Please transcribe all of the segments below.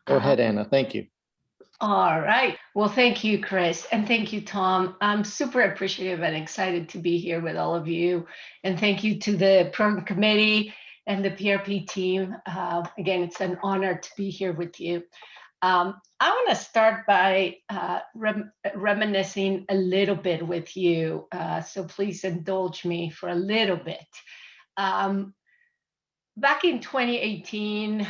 Go ahead, Anna. Thank you. All right. Well, thank you, Chris. And thank you, Tom. I'm super appreciative and excited to be here with all of you. And thank you to the program committee and the PRP team. Again, it's an honor to be here with you. I want to start by reminiscing a little bit with you. So please indulge me for a little bit. Back in 2018,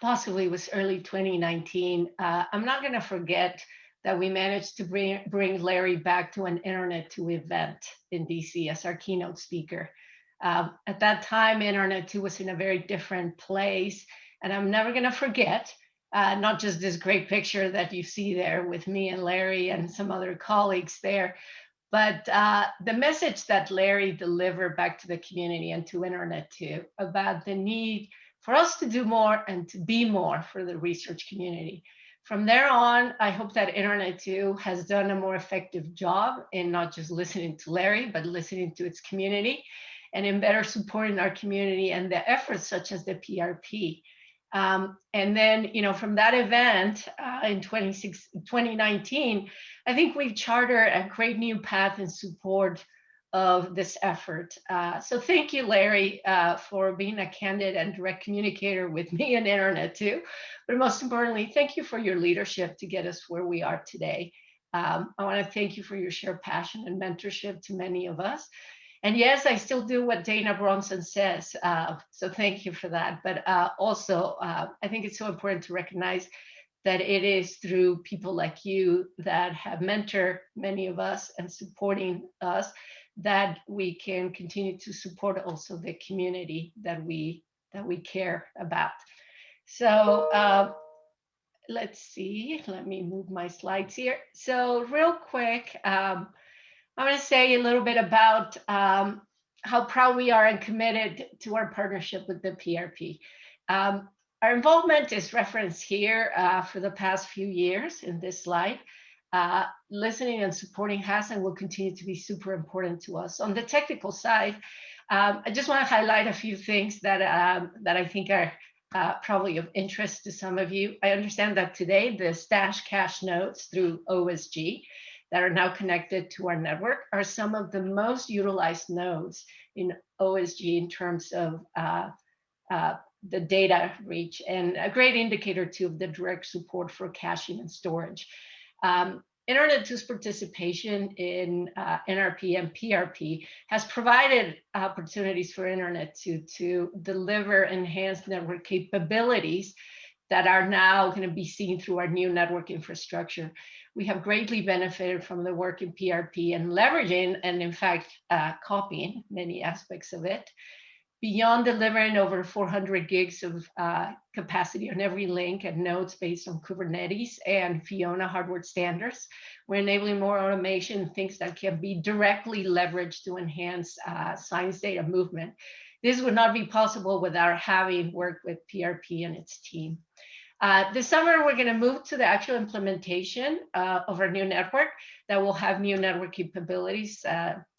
possibly it was early 2019, I'm not going to forget that we managed to bring Larry back to an Internet2 event in DC as our keynote speaker. At that time, Internet2 was in a very different place, and I'm never going to forget not just this great picture that you see there with me and Larry and some other colleagues there, but the message that Larry delivered back to the community and to Internet2 about the need for us to do more and to be more for the research community. From there on, I hope that Internet2 has done a more effective job in not just listening to Larry, but listening to its community and in better supporting our community and the efforts such as the PRP. And then, from that event in 2019, I think we've chartered a great new path in support of this effort. So thank you, Larry, for being a candid and direct communicator with me and Internet2. But most importantly, thank you for your leadership to get us where we are today. I want to thank you for your shared passion and mentorship to many of us. And yes, I still do what Dana Bronson says. So thank you for that. But also, I think it's so important to recognize that it is through people like you that have mentored many of us and supporting us that we can continue to support also the community that we care about. So let's see, let me move my slides here. So real quick, I want to say a little bit about how proud we are and committed to our partnership with the PRP. Our involvement is referenced here for the past few years in this slide. Listening and supporting has and will continue to be super important to us. On the technical side, I just want to highlight a few things that I think are probably of interest to some of you. I understand that today the stash cache nodes through OSG that are now connected to our network are some of the most utilized nodes in OSG in terms of the data reach, and a great indicator too of the direct support for caching and storage. Internet2's participation in NRP and PRP has provided opportunities for Internet2 to deliver enhanced network capabilities that are now going to be seen through our new network infrastructure. We have greatly benefited from the work in PRP and leveraging, and in fact, copying many aspects of it. Beyond delivering over 400 gigs of capacity on every link and nodes based on Kubernetes and Fiona hardware standards, we're enabling more automation, things that can be directly leveraged to enhance science data movement. This would not be possible without having worked with PRP and its team. This summer, we're going to move to the actual implementation of our new network that will have new network capabilities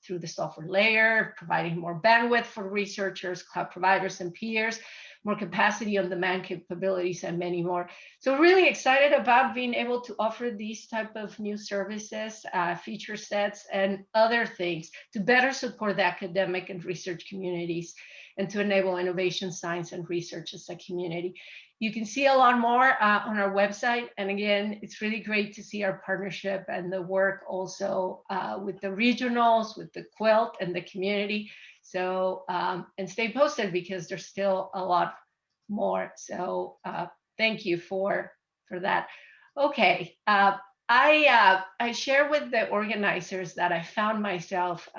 through the software layer, providing more bandwidth for researchers, cloud providers, and peers, more capacity on demand capabilities, and many more. So really excited about being able to offer these type of new services, feature sets, and other things to better support the academic and research communities and to enable innovation, science, and research as a community. You can see a lot more on our website. And again, it's really great to see our partnership and the work also with the regionals, with the Quilt and the community. So, and stay posted because there's still a lot more. So thank you for that. Okay, I share with the organizers that I found myself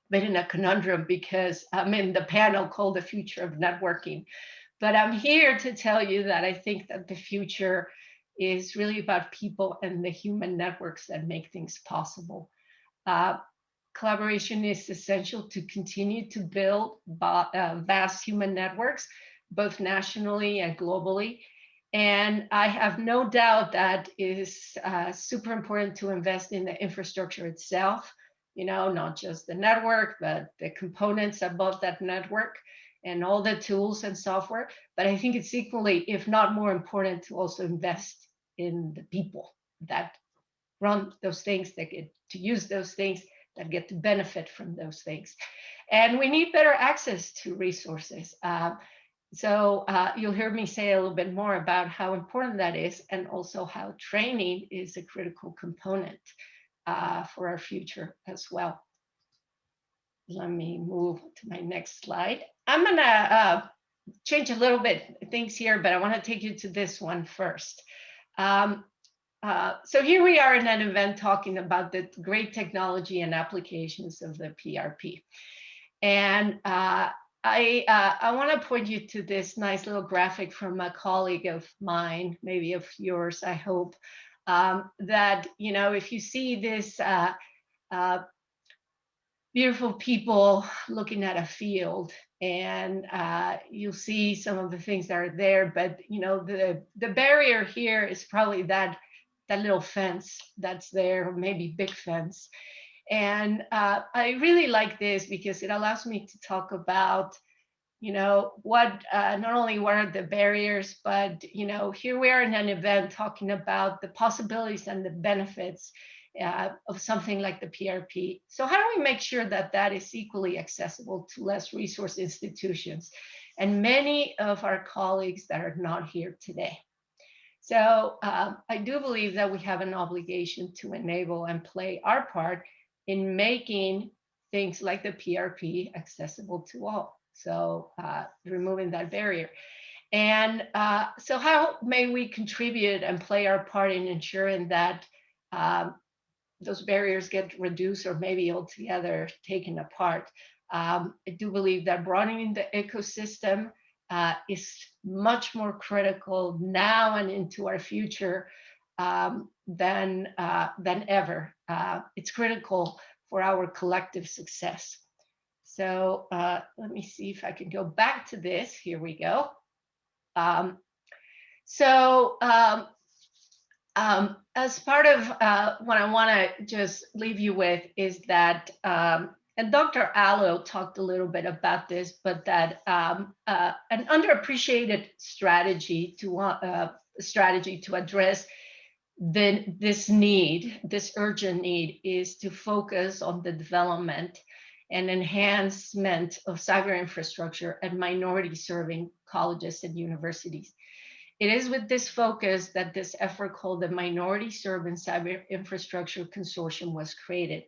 been in a conundrum because I'm in the panel called The Future of Networking. But I'm here to tell you that I think that the future is really about people and the human networks that make things possible. Collaboration is essential to continue to build vast human networks, both nationally and globally. And I have no doubt that it is super important to invest in the infrastructure itself, not just the network, but the components above that network. and all the tools and software, but I think it's equally, if not more important, to also invest in the people that run those things, that get to use those things, that get to benefit from those things. And we need better access to resources. So you'll hear me say a little bit more about how important that is, and also how training is a critical component for our future as well. Let me move to my next slide. I'm gonna change a little bit things here, but I want to take you to this one first. So here we are in an event talking about the great technology and applications of the PRP. And I want to point you to this nice little graphic from a colleague of mine, maybe of yours, I hope, that, you know, if you see this beautiful people looking at a field, and you'll see some of the things that are there, but you know, the barrier here is probably that little fence that's there, or maybe big fence. And I really like this because it allows me to talk about, you know, what not only what are the barriers, but you know, here we are in an event talking about the possibilities and the benefits of something like the PRP. So how do we make sure that that is equally accessible to less resource institutions and many of our colleagues that are not here today? So I do believe that we have an obligation to enable and play our part in making things like the PRP accessible to all. So removing that barrier. And so how may we contribute and play our part in ensuring that those barriers get reduced or maybe altogether taken apart? I do believe that broadening the ecosystem is much more critical now and into our future than ever. It's critical for our collective success. So let me see if I can go back to this. Here we go. As part of what I want to just leave you with is that, and Dr. Allo talked a little bit about this, but that an underappreciated strategy to address this urgent need, is to focus on the development and enhancement of cyber infrastructure at minority-serving colleges and universities. It is with this focus that this effort called the Minority Serving Cyber Infrastructure Consortium was created.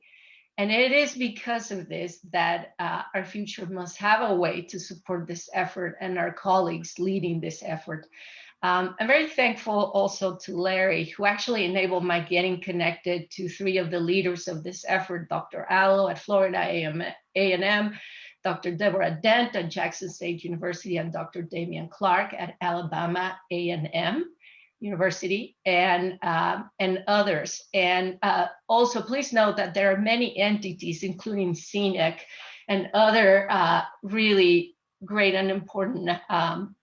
And it is because of this that our future must have a way to support this effort and our colleagues leading this effort. I'm very thankful also to Larry, who actually enabled my getting connected to three of the leaders of this effort: Dr. Allo at Florida A&M, Dr. Deborah Dent at Jackson State University, and Dr. Damian Clark at Alabama A&M University, and others. And also, please note that there are many entities, including CNIC and other really great and important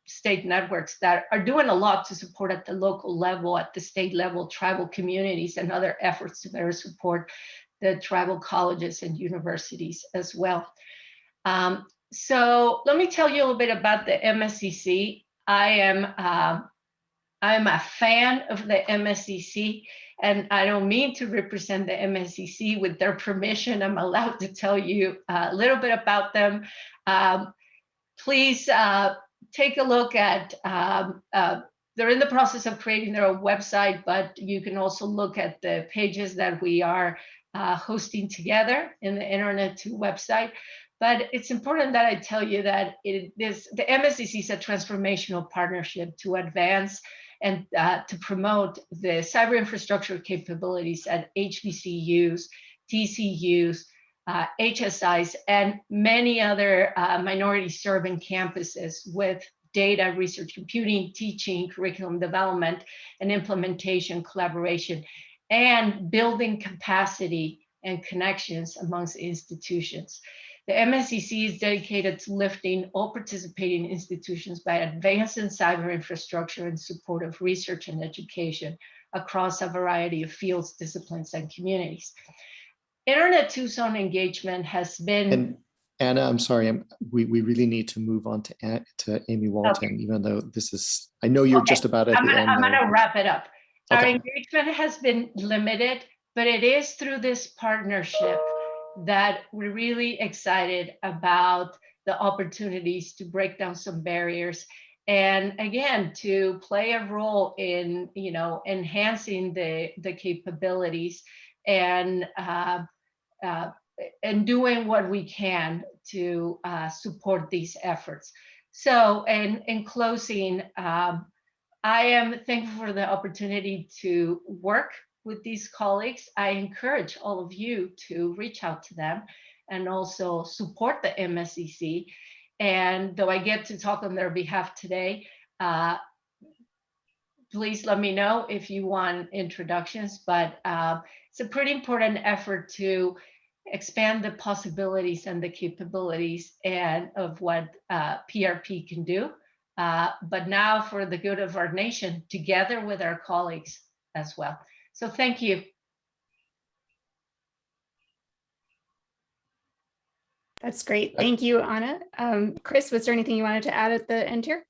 state networks that are doing a lot to support at the local level, at the state level, tribal communities, and other efforts to better support the tribal colleges and universities as well. So let me tell you a little bit about the MSCC. I'm a fan of the MSCC, and I don't mean to represent the MSCC. With their permission, I'm allowed to tell you a little bit about them. Please take a look at, they're in the process of creating their own website, but you can also look at the pages that we are hosting together in the Internet2 website. But it's important that I tell you that the MSCC is a transformational partnership to advance and to promote the cyber infrastructure capabilities at HBCUs, TCUs, HSIs, and many other minority-serving campuses with data, research, computing, teaching, curriculum development, and implementation collaboration, and building capacity and connections amongst institutions. The MSCC is dedicated to lifting all participating institutions by advancing cyber infrastructure in support of research and education across a variety of fields, disciplines, and communities. Internet2's own engagement has been Anna, I'm sorry, we really need to move on to Amy Okay. Walton, even though this is, I know you're Okay. just about at I'm the gonna end I'm there. gonna wrap it up. Our Okay. engagement has been limited, but it is through this partnership that we're really excited about the opportunities to break down some barriers and again to play a role in enhancing the capabilities and uh, and doing what we can to support these efforts. So, in closing, I am thankful for the opportunity to work with these colleagues. I encourage all of you to reach out to them and also support the MSCC. And though I get to talk on their behalf today, uh, please let me know if you want introductions. But it's a pretty important effort to expand the possibilities and the capabilities and of what PRP can do. But now for the good of our nation, together with our colleagues as well. So thank you. That's great. Thank you, Anna. Chris, was there anything you wanted to add at the end here?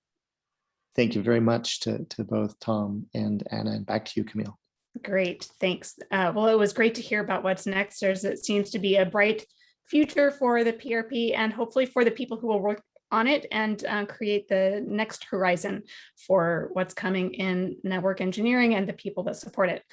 Thank you very much to both Tom and Anna, and back to you, Camille. Great, thanks. Well, it was great to hear about what's next. It seems to be a bright future for the PRP and hopefully for the people who will work on it and create the next horizon for what's coming in network engineering and the people that support it.